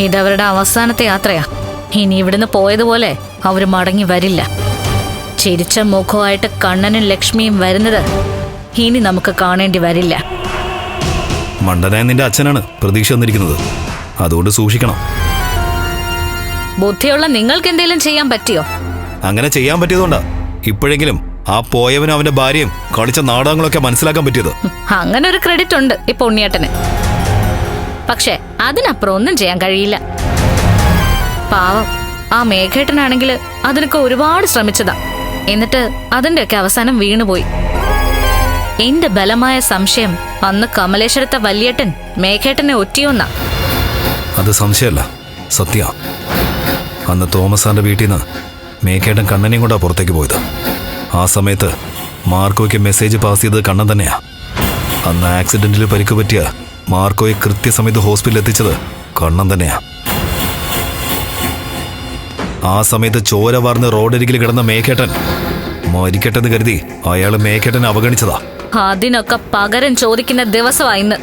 ഇതവരുടെ അവസാനത്തെ യാത്രയാ. ഇനി ഇവിടുന്ന് പോയതുപോലെ അവര് മടങ്ങി വരില്ല. ചിരിച്ച മുഖമായിട്ട് കണ്ണനും ലക്ഷ്മിയും വരുന്നത് ഇനി നമുക്ക് കാണേണ്ടി വരില്ല. മണ്ടനായ നിന്റെ അച്ഛനാണ് പ്രതീക്ഷ വന്നിരിക്കുന്നത്, അതുകൊണ്ട് സൂക്ഷിക്കണം. ബുദ്ധിയുള്ള നിങ്ങൾക്ക് എന്തെങ്കിലും ചെയ്യാൻ പറ്റിയോ? അങ്ങനെ ചെയ്യാൻ പറ്റിയതുകൊണ്ടാ ഇപ്പോഴെങ്കിലും ആ പോയവനും അവന്റെ ഭാര്യയും കളിച്ച നാടകങ്ങളൊക്കെ മനസ്സിലാക്കാൻ പറ്റിയത്. അങ്ങനെ ഒരു ക്രെഡിറ്റ് ഉണ്ട് ഇപ്പൊ ഉണ്ണിയേട്ടന്. പക്ഷെ അതിനപ്പുറം ഒന്നും ചെയ്യാൻ കഴിയില്ല. പാവം ആ മേഘേട്ടനാണെങ്കിൽ അതിനൊക്കെ ഒരുപാട് ശ്രമിച്ചതാ. എന്നിട്ട് അതിന്റെയൊക്കെ അവസാനം വീണുപോയി. എന്റെ ബലമായ സംശയം അന്ന് കമലേശ്വരത്തെ വല്യേട്ടൻ മേഘേട്ടനെ ഒറ്റിയൊന്നാ. അത് സംശയമല്ല, സത്യ. അന്ന് തോമസ് സാറിന്റെ വീട്ടിൽ നിന്ന് മേഘേട്ടൻ കണ്ണനെയും കൊണ്ടാ പുറത്തേക്ക് പോയത്. ആ സമയത്ത് മാർക്കോയ്ക്ക് മെസ്സേജ് പാസ് ചെയ്തത് കണ്ണൻ തന്നെയാ. അന്ന് ആക്സിഡന്റിൽ പരിക്ക് പറ്റിയ മാർക്കോയെ കൃത്യസമയത്ത് ഹോസ്പിറ്റലിൽ എത്തിച്ചത് കണ്ണൻ തന്നെയാ. ആ സമയത്ത് ചോര വാർന്ന് റോഡരികിൽ കിടന്ന മേഘേട്ടൻ മരിക്കട്ടെന്ന് കരുതി അയാള് മേഘേട്ടനെ അവഗണിച്ചതാ. അതിനൊക്കെ പകരം ചോദിക്കുന്ന ദിവസമാ ഇന്ന്.